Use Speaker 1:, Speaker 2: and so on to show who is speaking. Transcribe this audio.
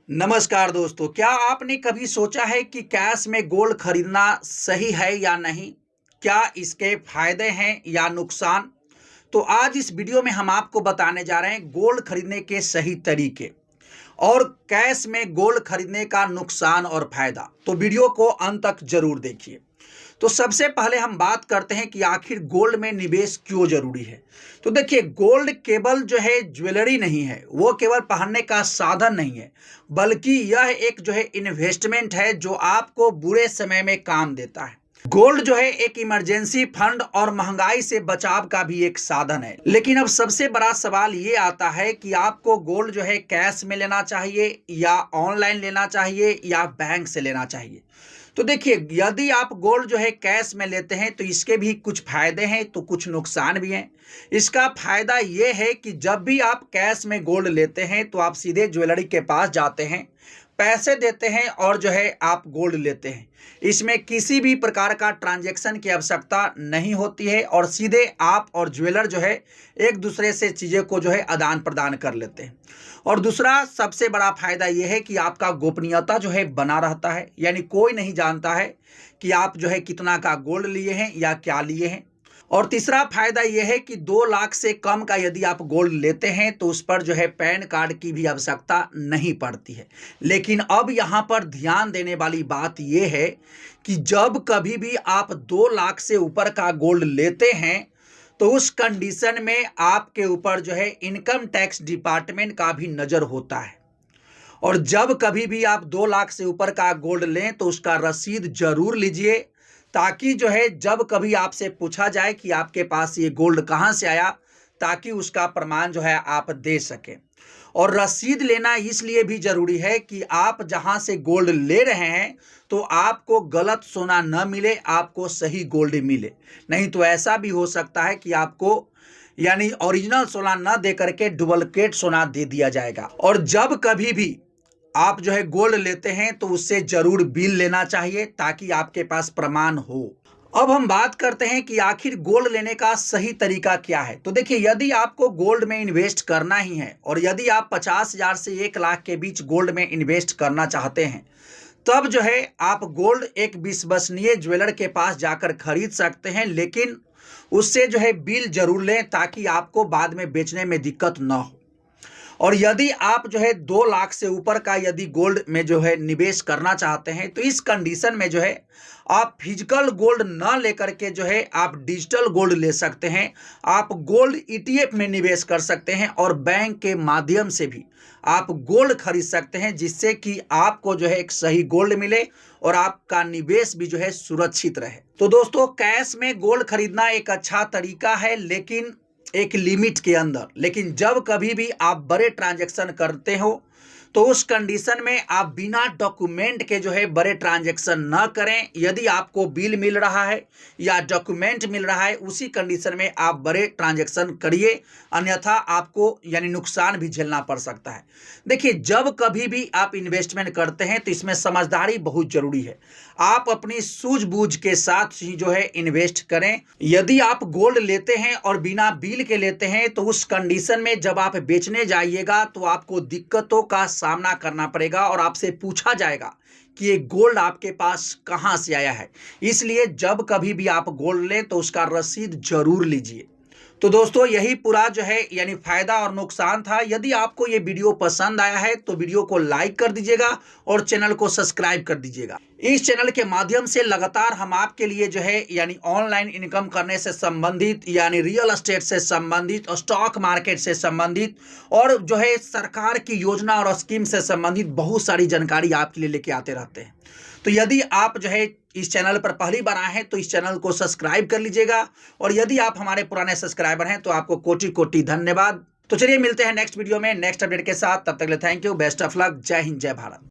Speaker 1: नमस्कार दोस्तों, क्या आपने कभी सोचा है कि कैश में गोल्ड खरीदना सही है या नहीं? क्या इसके फायदे हैं या नुकसान? तो आज इस वीडियो में हम आपको बताने जा रहे हैं गोल्ड खरीदने के सही तरीके और कैश में गोल्ड खरीदने का नुकसान और फायदा। तो वीडियो को अंत तक जरूर देखिए। तो सबसे पहले हम बात करते हैं कि आखिर गोल्ड में निवेश क्यों जरूरी है। तो देखिए, गोल्ड केवल जो है ज्वेलरी नहीं है, वो केवल पहनने का साधन नहीं है, बल्कि यह एक जो है इन्वेस्टमेंट है जो आपको बुरे समय में काम देता है। गोल्ड जो है एक इमरजेंसी फंड और महंगाई से बचाव का भी एक साधन है। लेकिन अब सबसे बड़ा सवाल ये आता है कि आपको गोल्ड जो है कैश में लेना चाहिए या ऑनलाइन लेना चाहिए या बैंक से लेना चाहिए। तो देखिए, यदि आप गोल्ड जो है कैश में लेते हैं तो इसके भी कुछ फायदे हैं तो कुछ नुकसान भी हैं। इसका फायदा ये है कि जब भी आप कैश में गोल्ड लेते हैं तो आप सीधे ज्वेलरी के पास जाते हैं, पैसे देते हैं और जो है आप गोल्ड लेते हैं। इसमें किसी भी प्रकार का ट्रांजैक्शन की आवश्यकता नहीं होती है और सीधे आप और ज्वेलर जो है एक दूसरे से चीज़ें को जो है आदान प्रदान कर लेते हैं। और दूसरा सबसे बड़ा फायदा यह है कि आपका गोपनीयता जो है बना रहता है, यानी कोई नहीं जानता है कि आप जो है कितना का गोल्ड लिए हैं या क्या लिए हैं। और तीसरा फायदा यह है कि 2 लाख से कम का यदि आप गोल्ड लेते हैं तो उस पर जो है पैन कार्ड की भी आवश्यकता नहीं पड़ती है। लेकिन अब यहाँ पर ध्यान देने वाली बात यह है कि जब कभी भी आप 2 लाख से ऊपर का गोल्ड लेते हैं तो उस कंडीशन में आपके ऊपर जो है इनकम टैक्स डिपार्टमेंट का भी नज़र होता है। और जब कभी भी आप 2 लाख से ऊपर का गोल्ड लें तो उसका रसीद जरूर लीजिए, ताकि जो है जब कभी आपसे पूछा जाए कि आपके पास ये गोल्ड कहाँ से आया, ताकि उसका प्रमाण जो है आप दे सकें। और रसीद लेना इसलिए भी ज़रूरी है कि आप जहाँ से गोल्ड ले रहे हैं तो आपको गलत सोना न मिले, आपको सही गोल्ड मिले। नहीं तो ऐसा भी हो सकता है कि आपको यानी ओरिजिनल सोना न दे करके डुप्लीकेट सोना दे दिया जाएगा। और जब कभी भी आप जो है गोल्ड लेते हैं तो उससे जरूर बिल लेना चाहिए ताकि आपके पास प्रमाण हो। अब हम बात करते हैं कि आखिर गोल्ड लेने का सही तरीका क्या है। तो देखिए, यदि आपको गोल्ड में इन्वेस्ट करना ही है और यदि आप 50,000 से 1 लाख के बीच गोल्ड में इन्वेस्ट करना चाहते हैं, तब जो है आप गोल्ड एक विश्वसनीय ज्वेलर के पास जाकर खरीद सकते हैं। लेकिन उससे जो है बिल जरूर लें ताकि आपको बाद में बेचने में दिक्कत ना हो। और यदि आप जो है 2 लाख से ऊपर का यदि गोल्ड में जो है निवेश करना चाहते हैं तो इस कंडीशन में जो है आप फिजिकल गोल्ड न लेकर के जो है आप डिजिटल गोल्ड ले सकते हैं। आप गोल्ड ETF में निवेश कर सकते हैं और बैंक के माध्यम से भी आप गोल्ड खरीद सकते हैं, जिससे कि आपको जो है एक सही गोल्ड मिले और आपका निवेश भी जो है सुरक्षित रहे। तो दोस्तों, कैश में गोल्ड खरीदना एक अच्छा तरीका है, लेकिन एक लिमिट के अंदर। लेकिन जब कभी भी आप बड़े ट्रांजैक्शन करते हो तो उस कंडीशन में आप बिना डॉक्यूमेंट के जो है बड़े ट्रांजैक्शन न करें। यदि आपको बिल मिल रहा है या डॉक्यूमेंट मिल रहा है, उसी कंडीशन में आप बड़े ट्रांजैक्शन करिए, अन्यथा आपको यानी नुकसान भी झेलना पड़ सकता है। देखिए, जब कभी भी आप इन्वेस्टमेंट करते हैं तो इसमें समझदारी बहुत जरूरी है। आप अपनी सूझबूझ के साथ ही जो है इन्वेस्ट करें। यदि आप गोल्ड लेते हैं और बिना बिल के लेते हैं तो उस कंडीशन में जब आप बेचने जाइएगा तो आपको दिक्कतों का सामना करना पड़ेगा और आपसे पूछा जाएगा कि ये गोल्ड आपके पास कहां से आया है। इसलिए जब कभी भी आप गोल्ड लें तो उसका रसीद जरूर लीजिए। तो दोस्तों, यही पूरा जो है यानी फायदा और नुकसान था। यदि आपको ये वीडियो पसंद आया है तो वीडियो को लाइक कर दीजिएगा और चैनल को सब्सक्राइब कर दीजिएगा। इस चैनल के माध्यम से लगातार हम आपके लिए जो है यानी ऑनलाइन इनकम करने से संबंधित, यानी रियल एस्टेट से संबंधित और स्टॉक मार्केट से संबंधित और जो है सरकार की योजना और स्कीम से संबंधित बहुत सारी जानकारी आपके लिए लेके आते रहते हैं। तो यदि आप जो है इस चैनल पर पहली बार आए हैं तो इस चैनल को सब्सक्राइब कर लीजिएगा। और यदि आप हमारे पुराने सब्सक्राइबर हैं तो आपको कोटि कोटि धन्यवाद। तो चलिए मिलते हैं नेक्स्ट वीडियो में नेक्स्ट अपडेट के साथ। तब तक के लिए thank you, best of luck, जय हिंद, जय भारत।